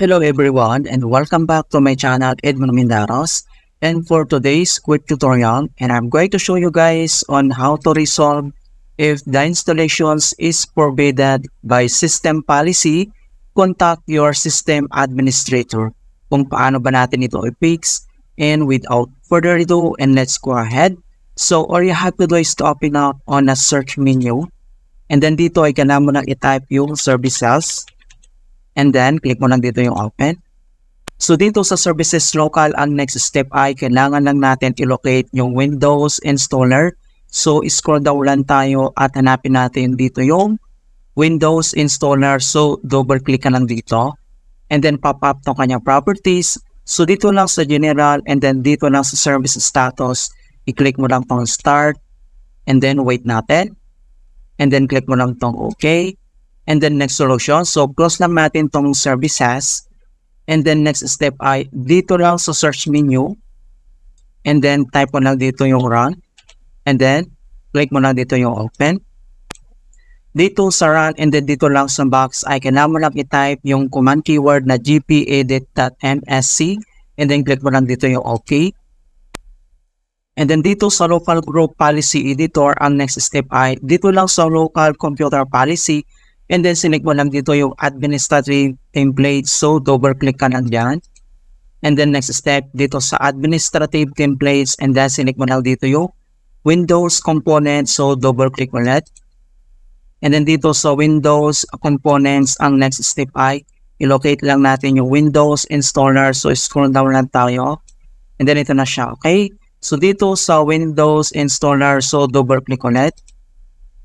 Hello everyone and welcome back to my channel Edmond Mindaros, and for today's quick tutorial, and I'm going to show you guys on how to resolve if the installations is forbidden by system policy. Contact your system administrator kung paano ba natin ito i-fix. And without further ado, and let's go ahead. So all you have to do is to open up on a search menu, and then dito ay kailangan mo nang i-type yung services. And then, click mo lang dito yung open. So, dito sa services local, ang next step ay kailangan lang natin i-locate yung Windows installer. So, scroll down lang tayo at hanapin natin dito yung Windows installer. So, double click ka lang dito. And then, pop up itong kanyang properties. So, dito lang sa general and then dito lang sa service status, i-click mo lang itong start. And then, wait natin. And then, click mo lang itong okay. And then next solution, so close lang natin tong services. And then next step ay dito lang sa search menu. And then type mo lang dito yung run. And then click mo lang dito yung open. Dito sa run and then dito lang sa box ay kailangan mo lang i-type yung command keyword na gpedit.msc. And then click mo lang dito yung okay. And then dito sa local group policy editor, ang next step ay dito lang sa local computer policy. And then, select mo lang dito yung administrative template. So, double click ka lang dyan. And then, next step, dito sa administrative templates. And then, select mo lang dito yung Windows components. So, double click ulit. And then, dito sa Windows components, ang next step ay i-locate lang natin yung Windows installer. So, scroll down lang tayo. And then, ito na siya. Okay? So, dito sa Windows installer, so, double click ulit.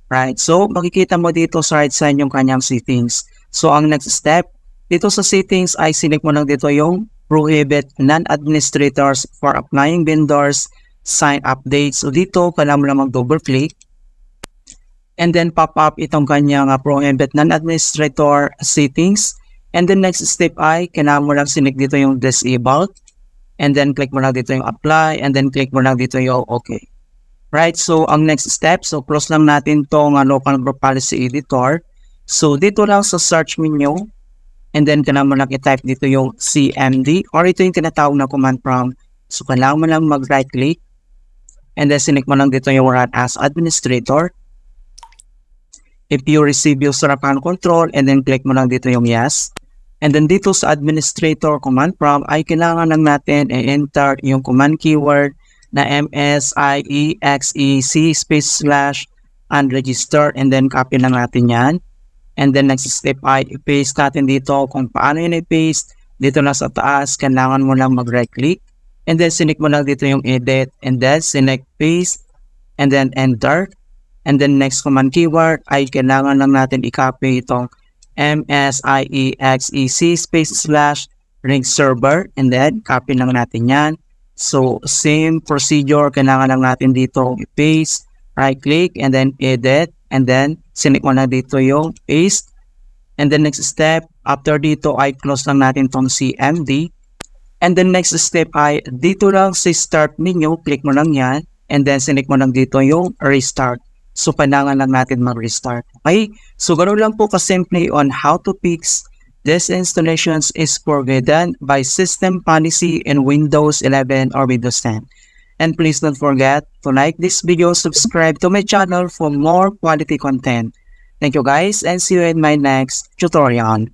Right, so makikita mo dito sa right side yung kanyang settings. So ang next step, dito sa settings ay select mo lang dito yung prohibit non-administrators for applying vendors sign updates. So dito kailangan mo lang mag-double click. And then pop up itong kanyang prohibit non-administrator settings. And then next step ay kailangan mo lang select dito yung disabled. And then click mo lang dito yung apply. And then click mo lang dito yung okay. Right, so ang next step, so close lang natin itong local group policy editor. So dito lang sa search menu, and then kailangan mo lang i-type dito yung CMD, or ito yung tinatawag na command prompt. So kailangan mo lang mag-right click, and then select mo lang dito yung run as administrator. If you receive user account control, and then click mo lang dito yung yes. And then dito sa administrator command prompt, ay kailangan lang natin i-enter yung command keyword na msiexec space / unregister, and then copy lang natin yan. And then next step ay i-paste natin dito. Kung paano yun i-paste, dito na sa taas, kailangan mo lang mag-right click. And then select mo lang dito yung edit, and then select paste, and then enter. And then next command keyword ay kailangan lang natin i-copy itong msiexec space / ring server, and then copy lang natin yan. So, same procedure, kailangan lang natin dito i-paste, right-click, and then edit, and then select mo na dito yung paste. And then next step, after dito ay close lang natin tong CMD. And then next step ay dito lang sa start menu, click mo lang yan, and then select mo lang dito yung restart. So, kailangan lang natin mag-restart. Okay? So, ganoon lang po kasimple on how to fix this installations is forbidden by system policy in Windows 11 or Windows 10. And please don't forget to like this video, subscribe to my channel for more quality content. Thank you guys, and see you in my next tutorial.